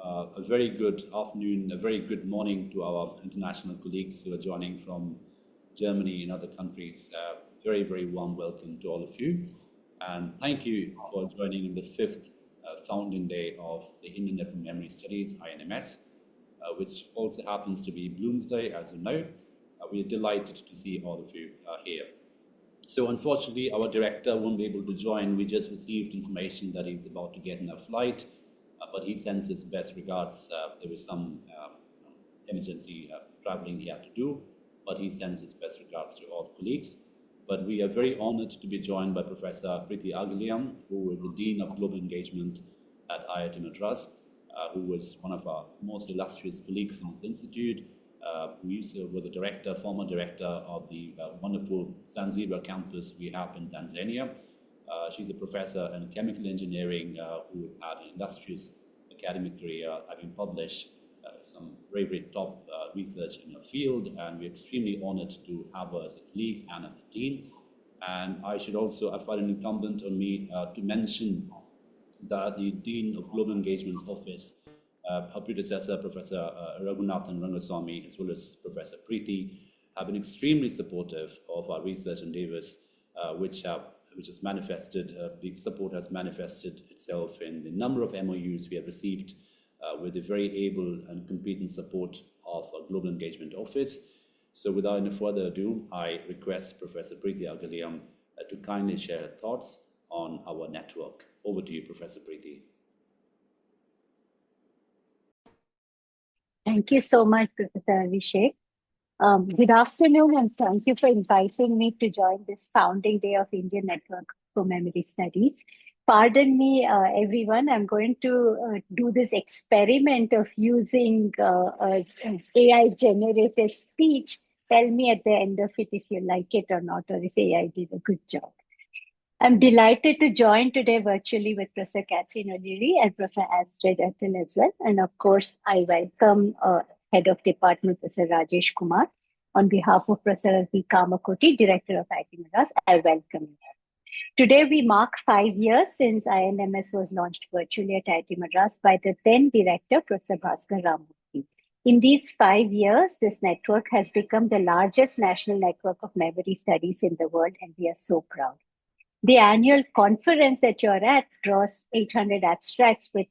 A very good afternoon, a very good morning to our international colleagues who are joining from Germany and other countries. Very, very warm welcome to all of you. And thank you for joining in the fifth founding day of the Indian Network Memory Studies, INMS, which also happens to be Bloomsday, as you know. We are delighted to see all of you here. So unfortunately, our director won't be able to join. We just received information that he's about to get in a flight, but he sends his best regards. There was some emergency traveling he had to do, but he sends his best regards to all colleagues. But we are very honored to be joined by Professor Preeti Aghalayam, who is the Dean of Global Engagement at IIT Madras, who was one of our most illustrious colleagues in this institute. Who was a director, former director of the wonderful Zanzibar campus we have in Tanzania. She's a professor in chemical engineering who has had an illustrious academic career, having published some very, very top research in her field, and we're extremely honored to have her as a colleague and as a dean. And I should also, I find it incumbent on me to mention that the Dean of Global Engagement's office, her predecessor, Professor Raghunathan Rangaswamy, as well as Professor Preeti, have been extremely supportive of our research endeavors, which has manifested, big support has manifested itself in the number of MOUs we have received with the very able and competent support of our Global Engagement Office. So without any further ado, I request Professor Preeti Aghalayam to kindly share her thoughts on our network. Over to you, Professor Preeti. Thank you so much, Professor Abhishek. Good afternoon, and thank you for inviting me to join this founding day of Indian Network for Memory Studies. Pardon me, everyone, I'm going to do this experiment of using AI-generated speech. Tell me at the end of it if you like it or not, or if AI did a good job. I'm delighted to join today virtually with Professor Catherine O'Leary and Professor Astrid Erll as well. And of course, I welcome Head of Department, Professor Rajesh Kumar. On behalf of Professor V. Kamakoti, Director of IIT Madras, I welcome you. Today, we mark 5 years since INMS was launched virtually at IIT Madras by the then Director, Professor Bhaskar Ramamurthy. In these 5 years, this network has become the largest national network of memory studies in the world, and we are so proud. The annual conference that you're at draws 800 abstracts with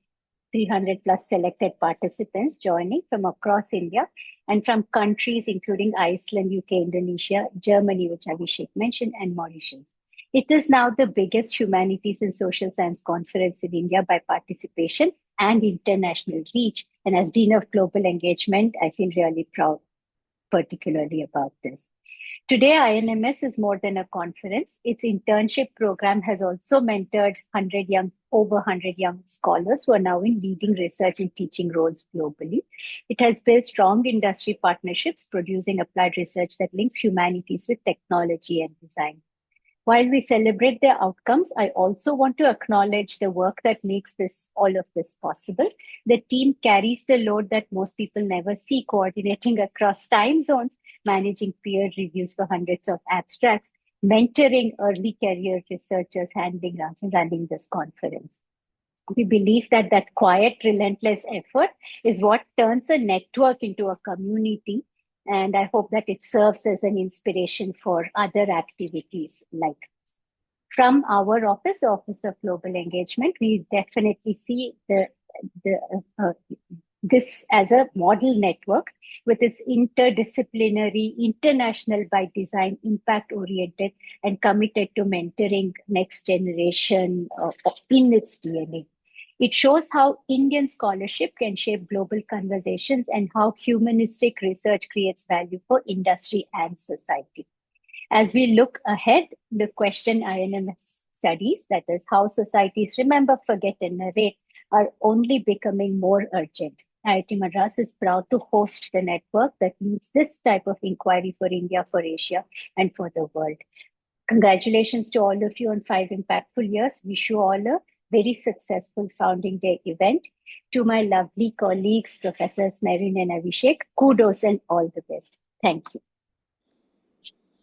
300 plus selected participants joining from across India and from countries including Iceland, UK, Indonesia, Germany, which Abhishek mentioned, and Mauritius. It is now the biggest humanities and social science conference in India by participation and international reach. And as Dean of Global Engagement, I feel really proud, particularly about this. Today, INMS is more than a conference. Its internship program has also mentored over 100 young scholars who are now in leading research and teaching roles globally. It has built strong industry partnerships, producing applied research that links humanities with technology and design. While we celebrate their outcomes, I also want to acknowledge the work that makes all of this possible. The team carries the load that most people never see, coordinating across time zones, managing peer reviews for hundreds of abstracts, mentoring early career researchers, handling grants, and running this conference. We believe that quiet, relentless effort is what turns a network into a community. And I hope that it serves as an inspiration for other activities like this. From our office, Office of Global Engagement, we definitely see this as a model network with its interdisciplinary, international by design, impact-oriented, and committed to mentoring next generation in its DNA. It shows how Indian scholarship can shape global conversations and how humanistic research creates value for industry and society. As we look ahead, the question INMS studies, that is how societies remember, forget, and narrate, are only becoming more urgent. IIT Madras is proud to host the network that leads this type of inquiry for India, for Asia, and for the world. Congratulations to all of you on 5 impactful years. Wish you all a very successful founding day event. To my lovely colleagues, Professors Merin and Abhishek, kudos and all the best. Thank you.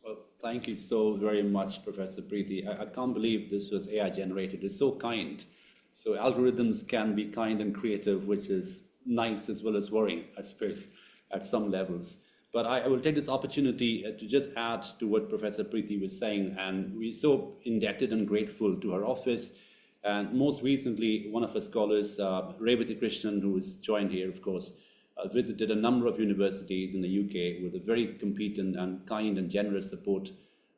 Well, thank you so very much, Professor Preeti. I can't believe this was AI generated. It's so kind. So algorithms can be kind and creative, which is nice as well as worrying, I suppose, at some levels. But I will take this opportunity to just add to what Professor Preeti was saying, and we're so indebted and grateful to her office. And most recently, one of her scholars, Revati Krishnan, who was joined here, of course, visited a number of universities in the UK with a very competent and kind and generous support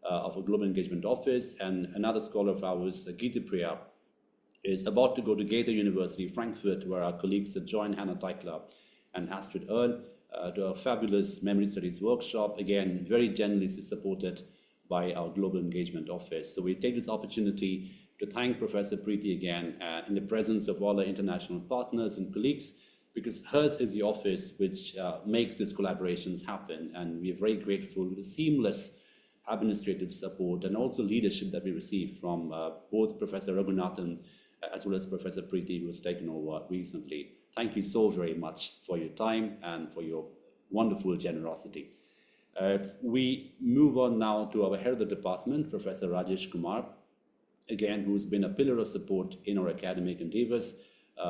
of a Global Engagement Office. And another scholar of ours, Geetha Priya, is about to go to Goethe University Frankfurt, where our colleagues that join Hannah Teichler and Astrid Erll to a fabulous memory studies workshop, again, very generously supported by our Global Engagement Office. So we take this opportunity to thank Professor Preeti again in the presence of all our international partners and colleagues, because hers is the office which makes these collaborations happen. And we are very grateful with the seamless administrative support and also leadership that we receive from both Professor Raghunathan as well as Professor Preeti, who has taken over recently. Thank you so very much for your time and for your wonderful generosity. We move on now to our head of the department, Professor Rajesh Kumar, again, who's been a pillar of support in our academic endeavors.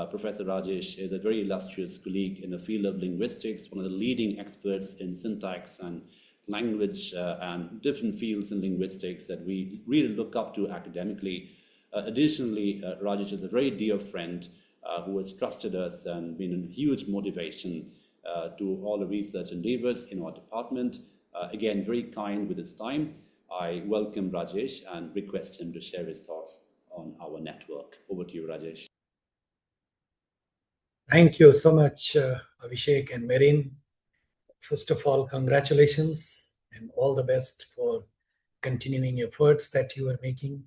Professor Rajesh is a very illustrious colleague in the field of linguistics, one of the leading experts in syntax and language and different fields in linguistics that we really look up to academically. Additionally, Rajesh is a very dear friend who has trusted us and been a huge motivation to all the research endeavors in our department. Again, very kind with his time. I welcome Rajesh and request him to share his thoughts on our network. Over to you, Rajesh. Thank you so much, Abhishek and Merin. First of all, congratulations and all the best for continuing efforts that you are making.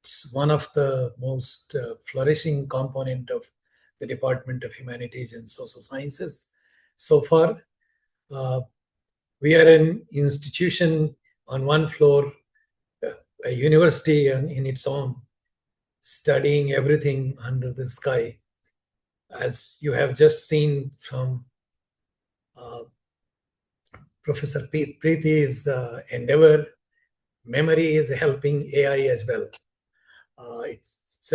It's one of the most flourishing component of the Department of Humanities and Social Sciences so far. We are an institution on one floor, a university in its own, studying everything under the sky. As you have just seen from Professor Preeti's endeavor, memory is helping AI as well. It's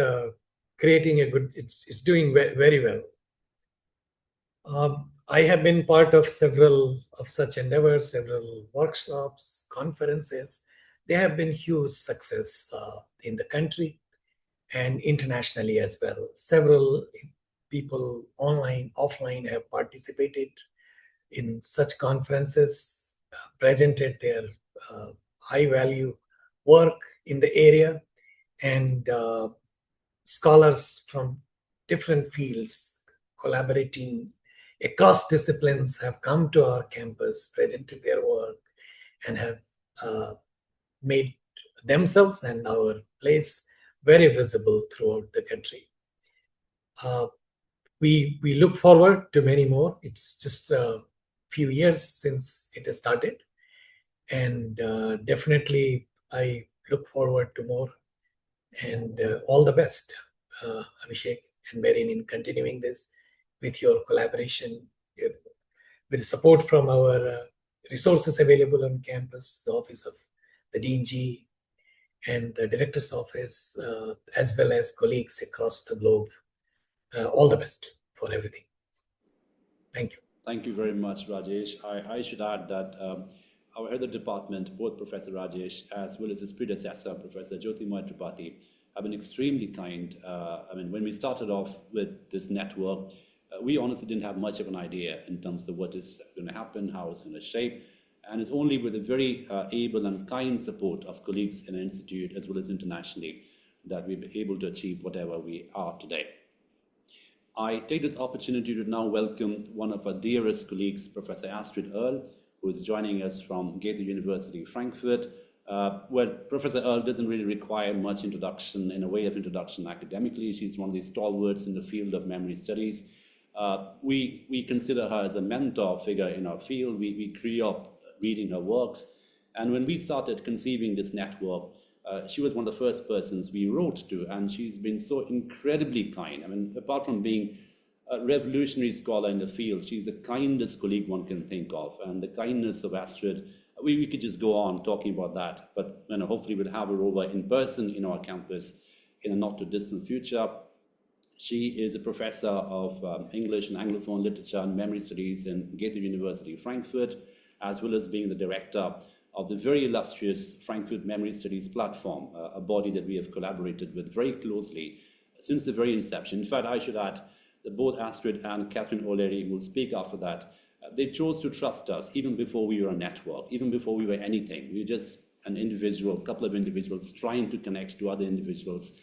creating a good, it's doing very well. I have been part of several of such endeavors, several workshops, conferences. They have been huge success in the country and internationally as well. Several people online, offline have participated in such conferences, presented their high value work in the area, and scholars from different fields collaborating across disciplines have come to our campus, presented their work, and have made themselves and our place very visible throughout the country. We look forward to many more. It's just a few years since it has started, and definitely I look forward to more. And all the best, Abhishek and Merin, in continuing this with your collaboration, with support from our resources available on campus, the Office of the Dean G and the Director's Office, as well as colleagues across the globe. All the best for everything. Thank you. Thank you very much, Rajesh. I should add that our head of the department, both Professor Rajesh as well as his predecessor, Professor Jyotirmoy Tripathi, have been extremely kind. When we started off with this network, we honestly didn't have much of an idea in terms of what is going to happen, how it's going to shape. And it's only with a very able and kind support of colleagues in the institute as well as internationally that we've been able to achieve whatever we are today. I take this opportunity to now welcome one of our dearest colleagues, Professor Astrid Erll, who is joining us from Goethe University Frankfurt. Professor Erll doesn't really require much introduction in a way of introduction academically. She's one of these stalwarts in the field of memory studies. We consider her as a mentor figure in our field. We grew up reading her works. And when we started conceiving this network, she was one of the first persons we wrote to, and she's been so incredibly kind. Apart from being a revolutionary scholar in the field, she's the kindest colleague one can think of. And the kindness of Astrid, we could just go on talking about that, but hopefully we'll have her over in person in our campus in a not too distant future. She is a professor of English and Anglophone literature and memory studies in Goethe University Frankfurt, as well as being the director of the very illustrious Frankfurt Memory Studies platform, a body that we have collaborated with very closely since the very inception. In fact, I should add that both Astrid and Catherine O'Leary will speak after that. They chose to trust us even before we were a network, even before we were anything. We were just an individual, couple of individuals trying to connect to other individuals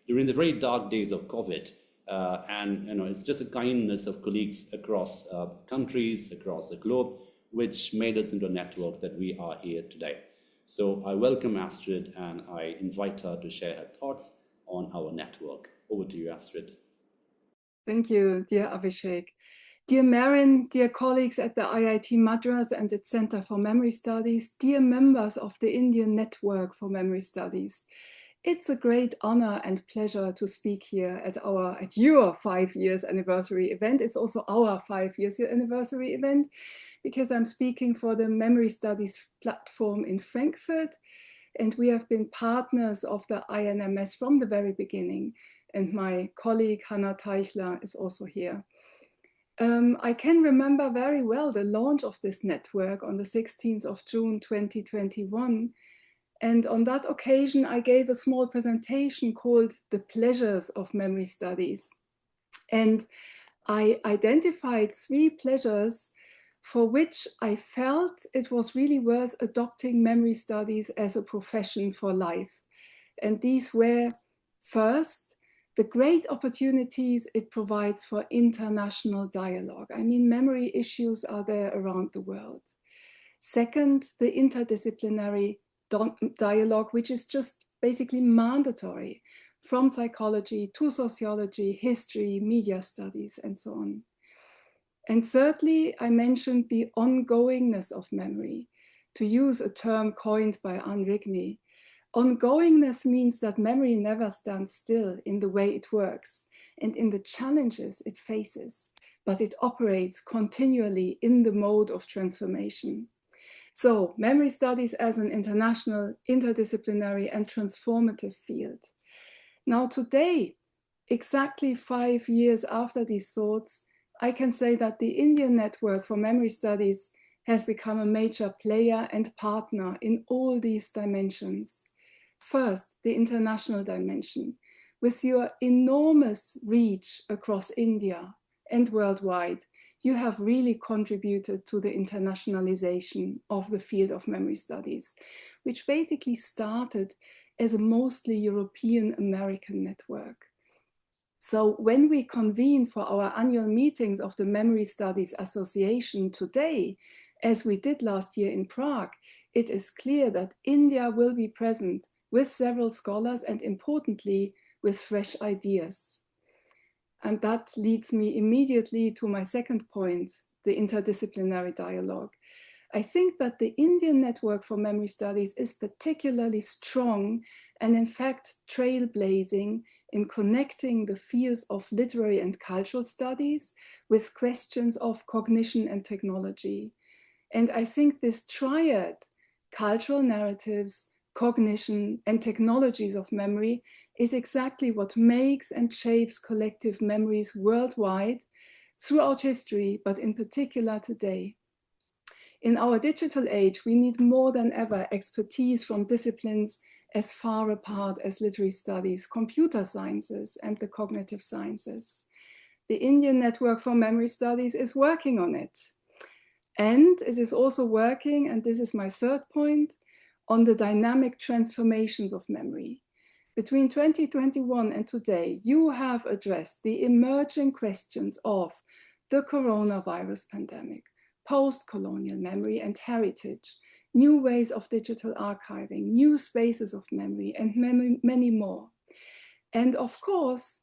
during the very dark days of COVID. And it's just a kindness of colleagues across countries, across the globe, which made us into a network that we are here today. So I welcome Astrid and I invite her to share her thoughts on our network. Over to you, Astrid. Thank you, dear Abhishek. Dear Marin, dear colleagues at the IIT Madras and its Center for Memory Studies, dear members of the Indian Network for Memory Studies, it's a great honor and pleasure to speak here at your 5 years anniversary event. It's also our 5 years anniversary event because I'm speaking for the Memory Studies platform in Frankfurt, and we have been partners of the INMS from the very beginning. And my colleague Hannah Teichler is also here. I can remember very well the launch of this network on the 16th of June 2021. And on that occasion, I gave a small presentation called The Pleasures of Memory Studies. And I identified 3 pleasures for which I felt it was really worth adopting memory studies as a profession for life. And these were, first, the great opportunities it provides for international dialogue. I mean, memory issues are there around the world. Second, the interdisciplinary dialogue, which is just basically mandatory, from psychology to sociology, history, media studies, and so on. And thirdly, I mentioned the ongoingness of memory, to use a term coined by Anne Rigney. Ongoingness means that memory never stands still in the way it works and in the challenges it faces, but it operates continually in the mode of transformation. So, memory studies as an international, interdisciplinary, and transformative field. Now, today, exactly 5 years after these thoughts, I can say that the Indian Network for Memory Studies has become a major player and partner in all these dimensions. First, the international dimension. With your enormous reach across India and worldwide, you have really contributed to the internationalization of the field of memory studies, which basically started as a mostly European American network. So when we convene for our annual meetings of the Memory Studies Association today, as we did last year in Prague, it is clear that India will be present with several scholars and, importantly, with fresh ideas. And that leads me immediately to my second point, the interdisciplinary dialogue. I think that the Indian Network for Memory Studies is particularly strong and, in fact, trailblazing in connecting the fields of literary and cultural studies with questions of cognition and technology. And I think this triad, cultural narratives, cognition, and technologies of memory, is exactly what makes and shapes collective memories worldwide throughout history, but in particular today. In our digital age, we need more than ever expertise from disciplines as far apart as literary studies, computer sciences, and the cognitive sciences. The Indian Network for Memory Studies is working on it. And it is also working, and this is my third point, on the dynamic transformations of memory. Between 2021 and today, you have addressed the emerging questions of the coronavirus pandemic, post-colonial memory and heritage, new ways of digital archiving, new spaces of memory, and many more. And of course,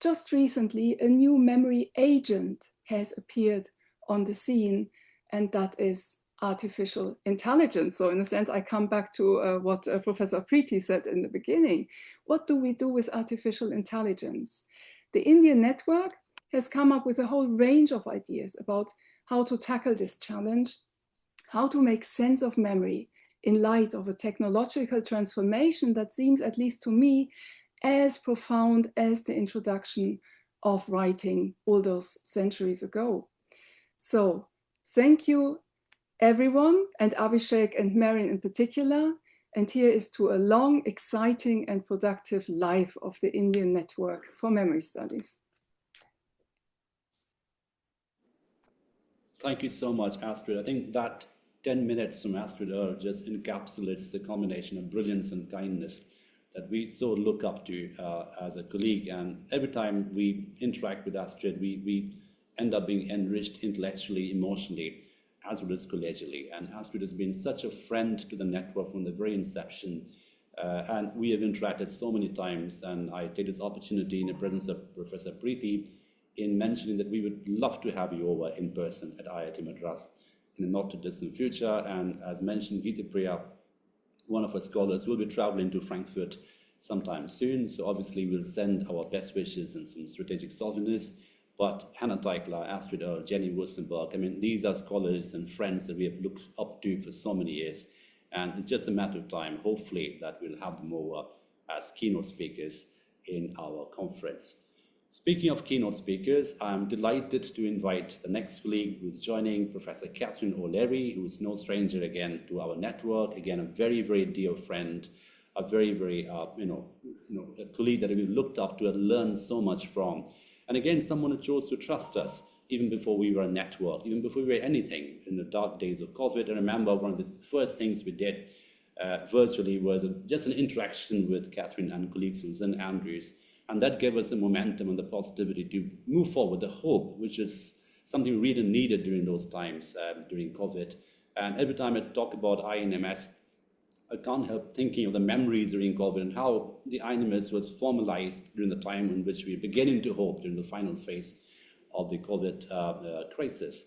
just recently, a new memory agent has appeared on the scene, and that is artificial intelligence. So in a sense, I come back to what Professor Preeti said in the beginning. What do we do with artificial intelligence? The Indian Network has come up with a whole range of ideas about how to tackle this challenge, how to make sense of memory in light of a technological transformation that seems, at least to me, as profound as the introduction of writing all those centuries ago. So thank you, everyone, and Abhishek and Marion in particular. And here is to a long, exciting and productive life of the Indian Network for Memory Studies. Thank you so much, Astrid. I think that 10 minutes from Astrid Erll just encapsulates the combination of brilliance and kindness that we so look up to as a colleague. And every time we interact with Astrid, we end up being enriched intellectually, emotionally, as well as collegially. And Astrid has been such a friend to the network from the very inception. And we have interacted so many times. And I take this opportunity in the presence of Professor Preeti in mentioning that we would love to have you over in person at IIT Madras in the not too distant future. And as mentioned, Geetha Priya, one of our scholars, will be traveling to Frankfurt sometime soon. So obviously we'll send our best wishes and some strategic souvenirs. But Hannah Teikler, Astrid Erll, Jenny Wurstenberg, I mean, these are scholars and friends that we have looked up to for so many years. And it's just a matter of time, hopefully, that we'll have them over as keynote speakers in our conference. Speaking of keynote speakers, I'm delighted to invite the next colleague who's joining, Professor Catherine O'Leary, who is no stranger again to our network, again, a very, very dear friend, a very, very, a colleague that we've looked up to and learned so much from. And again, someone who chose to trust us even before we were a network, even before we were anything in the dark days of COVID. I remember one of the first things we did virtually was just an interaction with Catherine and colleagues Susan Andrews. And that gave us the momentum and the positivity to move forward, the hope, which is something we really needed during those times, during COVID. And every time I talk about INMS, I can't help thinking of the memories during COVID and how the INMS was formalized during the time in which we were beginning to hope during the final phase of the COVID crisis.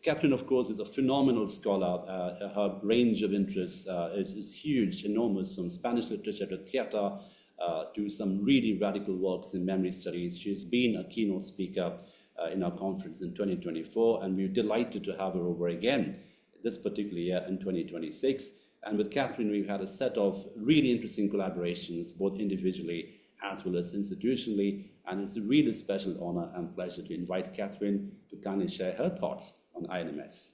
Catherine, of course, is a phenomenal scholar. Her range of interests is huge, enormous, from Spanish literature to theater, to some really radical works in memory studies. She's been a keynote speaker in our conference in 2024, and we're delighted to have her over again this particular year in 2026. And with Catherine, we've had a set of really interesting collaborations, both individually as well as institutionally. And it's a really special honor and pleasure to invite Catherine to kindly share her thoughts on INMS.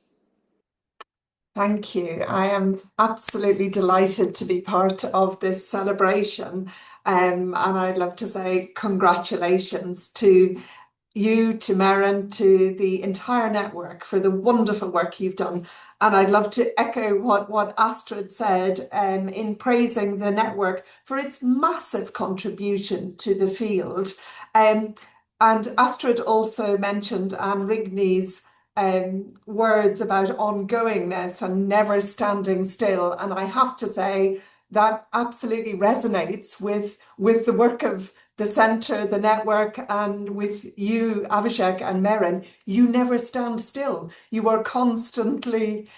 Thank you. I am absolutely delighted to be part of this celebration. And I'd love to say congratulations to you, to Maren, to the entire network for the wonderful work you've done. And I'd love to echo what Astrid said in praising the network for its massive contribution to the field. And Astrid also mentioned Anne Rigney's words about ongoingness and never standing still. And I have to say that absolutely resonates with the work of the centre, the network, and with you, Abhishek and Maren. You never stand still. You are constantly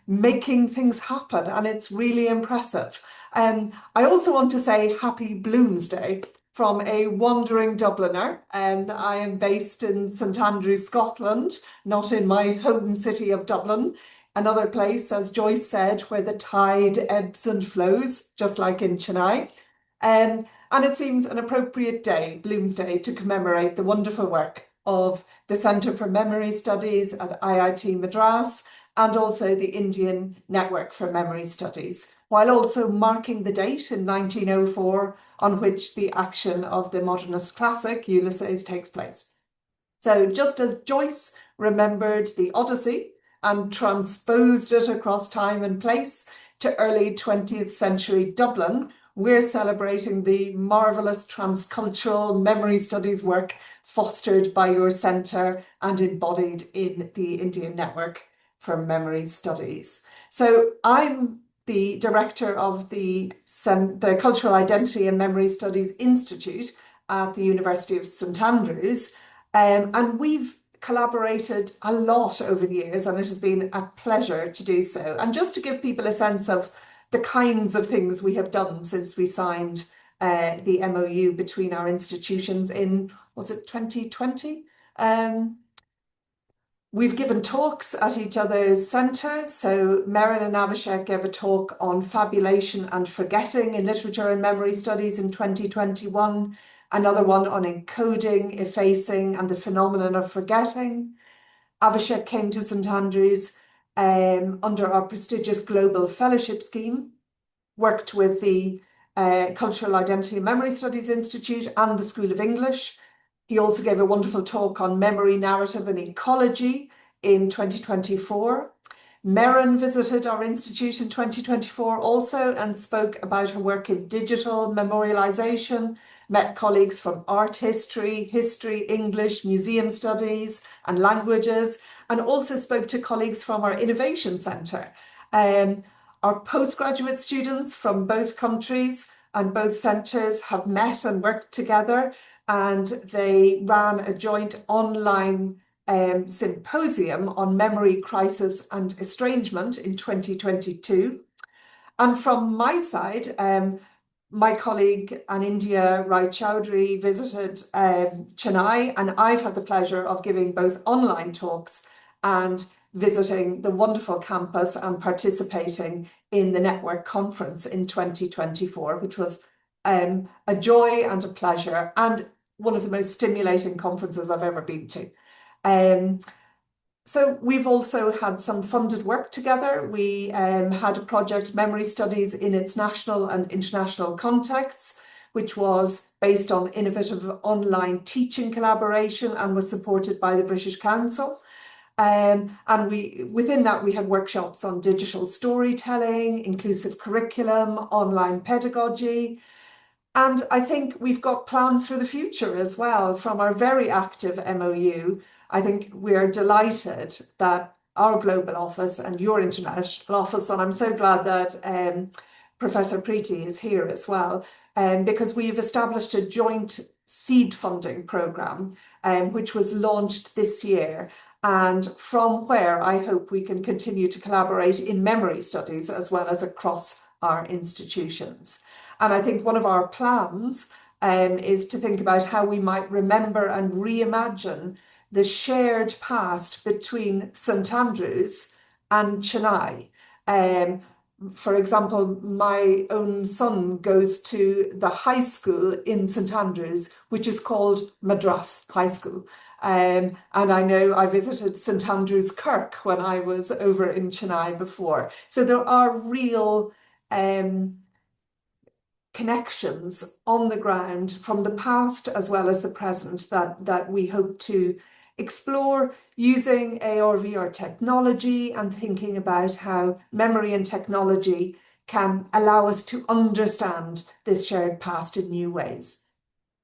making things happen, and it's really impressive. I also want to say happy Bloomsday from a wandering Dubliner. I am based in St Andrews, Scotland, not in my home city of Dublin. Another place, as Joyce said, where the tide ebbs and flows, just like in Chennai. And it seems an appropriate day, Bloomsday, to commemorate the wonderful work of the Centre for Memory Studies at IIT Madras and also the Indian Network for Memory Studies, while also marking the date in 1904 on which the action of the modernist classic Ulysses takes place. So just as Joyce remembered the Odyssey and transposed it across time and place to early 20th century Dublin, we're celebrating the marvellous transcultural memory studies work fostered by your centre and embodied in the Indian Network for Memory Studies. So I'm the director of the Cultural Identity and Memory Studies Institute at the University of St Andrews, and we've collaborated a lot over the years, and it has been a pleasure to do so. And just to give people a sense of the kinds of things we have done since we signed the MOU between our institutions in, was it 2020? We've given talks at each other's centres. So Merrin and Abhishek gave a talk on fabulation and forgetting in literature and memory studies in 2021, another one on encoding, effacing, and the phenomenon of forgetting. Abhishek came to St Andrews under our prestigious Global Fellowship Scheme, worked with the Cultural Identity and Memory Studies Institute and the School of English. He also gave a wonderful talk on memory, narrative and ecology in 2024. Merrin visited our institute in 2024 also and spoke about her work in digital memorialization, met colleagues from art history, English, museum studies and languages, and also spoke to colleagues from our innovation centre. Our postgraduate students from both countries and both centres have met and worked together, and they ran a joint online symposium on memory, crisis and estrangement in 2022. And from my side, my colleague in India, Rai Chowdhury, visited Chennai, and I've had the pleasure of giving both online talks and visiting the wonderful campus and participating in the network conference in 2024, which was a joy and a pleasure, and one of the most stimulating conferences I've ever been to. So we've also had some funded work together. We had a project, Memory Studies in its national and international contexts, which was based on innovative online teaching collaboration and was supported by the British Council. And within that, we had workshops on digital storytelling, inclusive curriculum, online pedagogy. And I think we've got plans for the future as well from our very active MOU. I think we're delighted that our global office and your international office, and I'm so glad that Professor Preeti is here as well, because we've established a joint seed funding programme, which was launched this year, and from where I hope we can continue to collaborate in memory studies as well as across our institutions. And I think one of our plans is to think about how we might remember and reimagine the shared past between St Andrews and Chennai. For example, my own son goes to the high school in St Andrews, which is called Madras High School. And I know I visited St Andrews Kirk when I was over in Chennai before. So there are real connections on the ground from the past as well as the present that we hope to explore using AR/VR technology and thinking about how memory and technology can allow us to understand this shared past in new ways.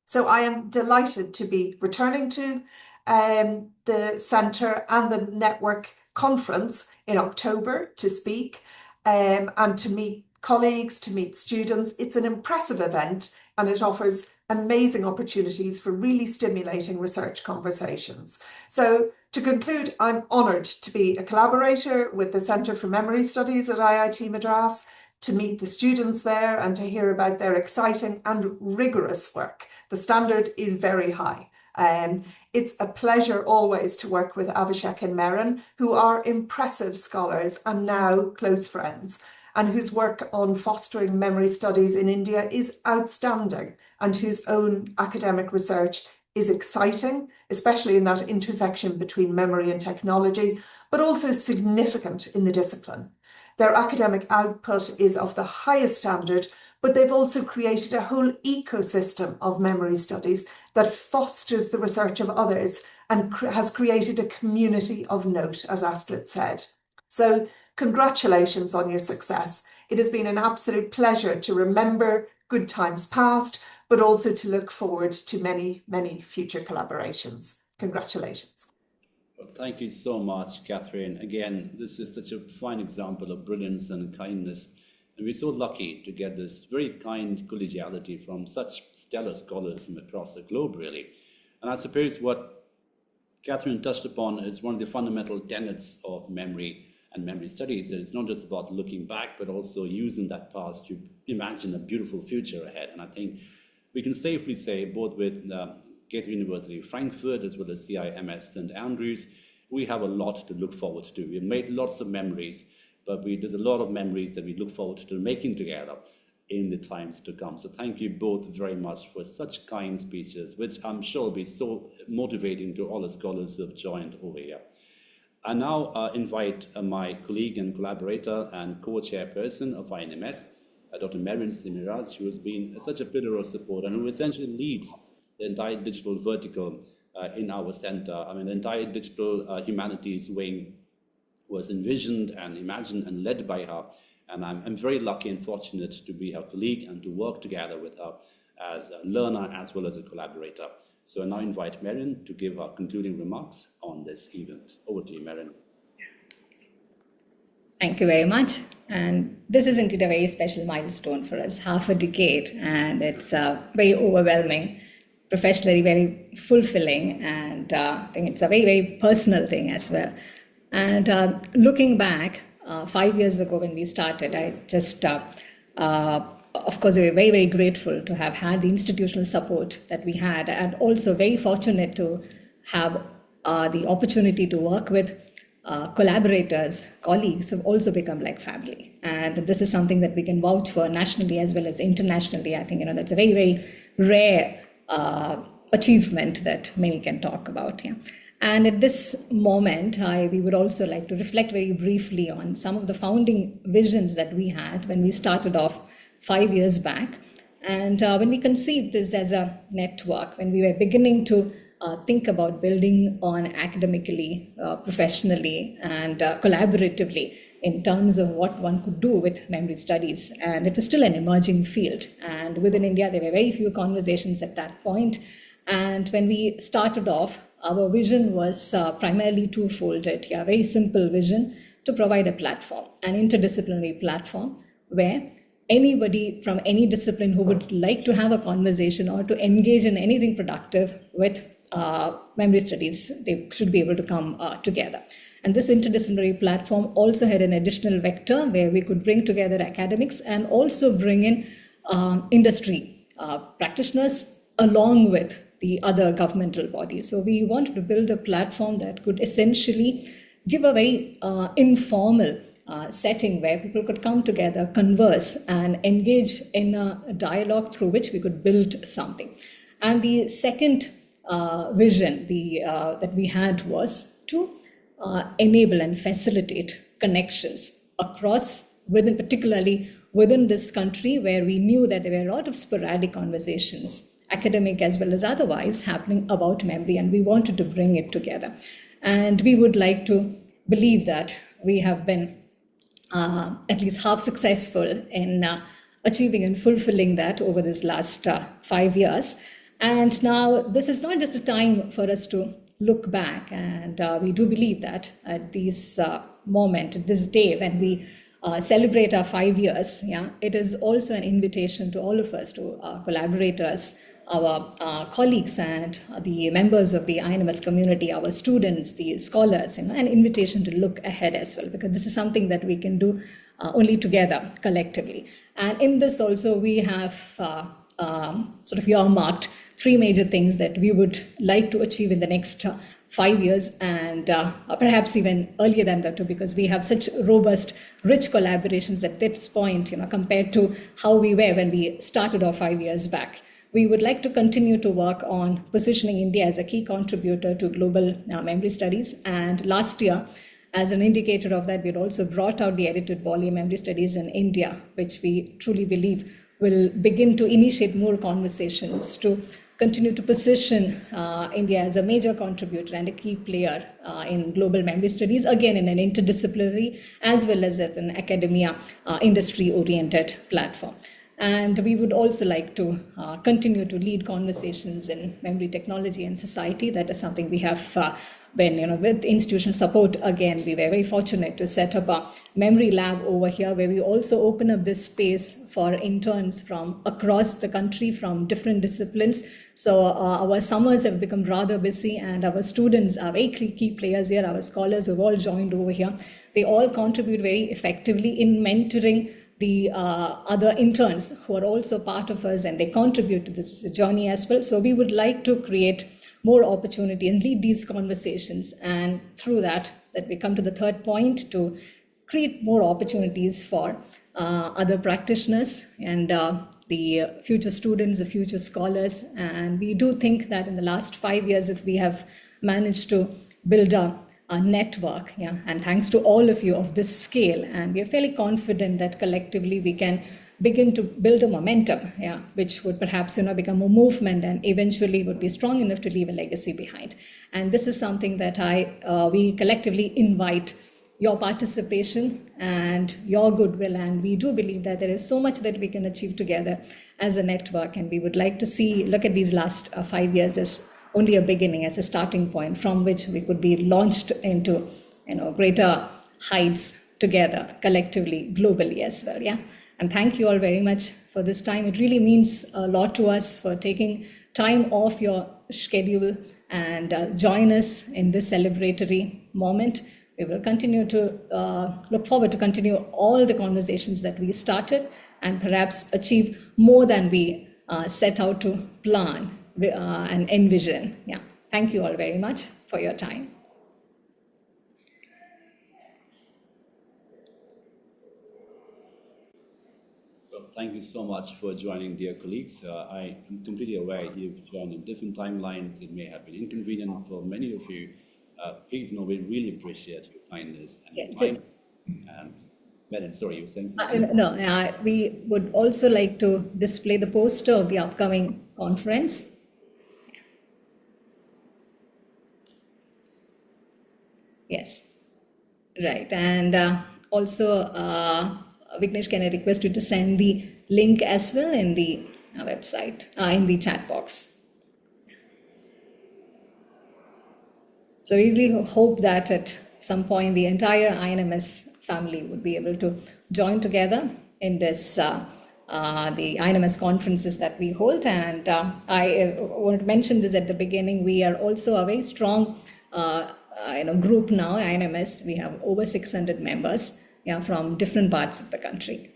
So I am delighted to be returning to the centre and the network conference in October to speak and to meet colleagues, to meet students. It's an impressive event and it offers amazing opportunities for really stimulating research conversations. So to conclude, I'm honoured to be a collaborator with the Centre for Memory Studies at IIT Madras, to meet the students there and to hear about their exciting and rigorous work. The standard is very high. It's a pleasure always to work with Abhishek and Merrin, who are impressive scholars and now close friends, and whose work on fostering memory studies in India is outstanding, and whose own academic research is exciting, especially in that intersection between memory and technology, but also significant in the discipline. Their academic output is of the highest standard, but they've also created a whole ecosystem of memory studies that fosters the research of others and has created a community of note, as Astrid said. So congratulations on your success. It has been an absolute pleasure to remember good times past, but also to look forward to many, many future collaborations. Congratulations. Well, thank you so much, Catherine. Again, this is such a fine example of brilliance and kindness. And we're so lucky to get this very kind collegiality from such stellar scholars from across the globe, really. And I suppose what Catherine touched upon is one of the fundamental tenets of memory and memory studies. It's not just about looking back, but also using that past to imagine a beautiful future ahead. And I think we can safely say, both with Goethe University Frankfurt as well as IIMS St Andrews, we have a lot to look forward to. We've made lots of memories, but there's a lot of memories that we look forward to making together in the times to come. So thank you both very much for such kind speeches, which I'm sure will be so motivating to all the scholars who have joined over here. I now invite my colleague and collaborator and co-chairperson of INMS, Dr. Marian Simiraj, who has been such a pillar of support and who essentially leads the entire digital vertical in our center. I mean, the entire digital humanities wing was envisioned and imagined and led by her. And I'm very lucky and fortunate to be her colleague and to work together with her as a learner as well as a collaborator. So I now invite Marian to give her concluding remarks on this event. Over to you, Marian. Thank you very much. And this is indeed a very special milestone for us, half a decade, and it's very overwhelming, professionally very fulfilling, and I think it's a very, very personal thing as well. And looking back, 5 years ago when we started, I just, of course, we were very, very grateful to have had the institutional support that we had, and also very fortunate to have the opportunity to work with collaborators, colleagues who've also become like family. And this is something that we can vouch for nationally as well as internationally. I think, that's a very, very rare achievement that many can talk about. Yeah. And at this moment, we would also like to reflect very briefly on some of the founding visions that we had when we started off 5 years back. And when we conceived this as a network, when we were beginning to think about building on academically, professionally, and collaboratively in terms of what one could do with memory studies. And it was still an emerging field. And within India, there were very few conversations at that point. And when we started off, our vision was primarily twofold. A very simple vision to provide a platform, an interdisciplinary platform where anybody from any discipline who would like to have a conversation or to engage in anything productive with memory studies, they should be able to come together. And this interdisciplinary platform also had an additional vector where we could bring together academics and also bring in industry practitioners along with the other governmental bodies. So we wanted to build a platform that could essentially give a very informal setting where people could come together, converse, and engage in a dialogue through which we could build something. And the second vision that we had was to enable and facilitate connections across, particularly within this country, where we knew that there were a lot of sporadic conversations, academic as well as otherwise, happening about memory, and we wanted to bring it together. And we would like to believe that we have been at least half successful in achieving and fulfilling that over this last 5 years. And now this is not just a time for us to look back, and we do believe that at this moment, at this day, when we celebrate our 5 years, it is also an invitation to all of us, to our collaborators, our colleagues and the members of the INMS community, our students, the scholars, an invitation to look ahead as well, because this is something that we can do only together, collectively. And in this also, we have sort of earmarked 3 major things that we would like to achieve in the next 5 years, and perhaps even earlier than that too, because we have such robust, rich collaborations at this point, compared to how we were when we started off 5 years back. We would like to continue to work on positioning India as a key contributor to global memory studies. And last year, as an indicator of that, we had also brought out the edited volume Memory Studies in India, which we truly believe will begin to initiate more conversations to continue to position India as a major contributor and a key player in global memory studies, again in an interdisciplinary as well as an academia industry-oriented platform. And we would also like to continue to lead conversations in memory technology and society. That is something we have been, with institutional support. Again, we were very fortunate to set up a memory lab over here, where we also open up this space for interns from across the country, from different disciplines. So our summers have become rather busy, and our students are very key players here. Our scholars who have all joined over here, they all contribute very effectively in mentoring the other interns who are also part of us, and they contribute to this journey as well. So we would like to create more opportunity and lead these conversations. And through that we come to the third point, to create more opportunities for other practitioners and the future students, the future scholars. And we do think that in the last 5 years, if we have managed to build a network, and thanks to all of you of this scale, and we are fairly confident that collectively we can begin to build a momentum, which would perhaps become a movement and eventually would be strong enough to leave a legacy behind. And this is something that we collectively invite your participation and your goodwill, and we do believe that there is so much that we can achieve together as a network, and we would like to look at these last 5 years as only a beginning, as a starting point from which we could be launched into greater heights together, collectively, globally as well. And thank you all very much for this time. It really means a lot to us for taking time off your schedule and join us in this celebratory moment. We will continue to look forward to continue all the conversations that we started and perhaps achieve more than we set out to plan and envision. Thank you all very much for your time. Thank you so much for joining, dear colleagues. I am completely aware you've joined in different timelines. It may have been inconvenient for many of you. Please know we really appreciate your kindness and time. And Madam, sorry, you were saying something? No, we would also like to display the poster of the upcoming conference. Yes, right. And also, Vignesh, can I request you to send the link as well in the website, in the chat box. So we really hope that at some point the entire INMS family would be able to join together in this, the INMS conferences that we hold. And I want to mention this at the beginning, we are also a very strong group now, INMS. We have over 600 members from different parts of the country.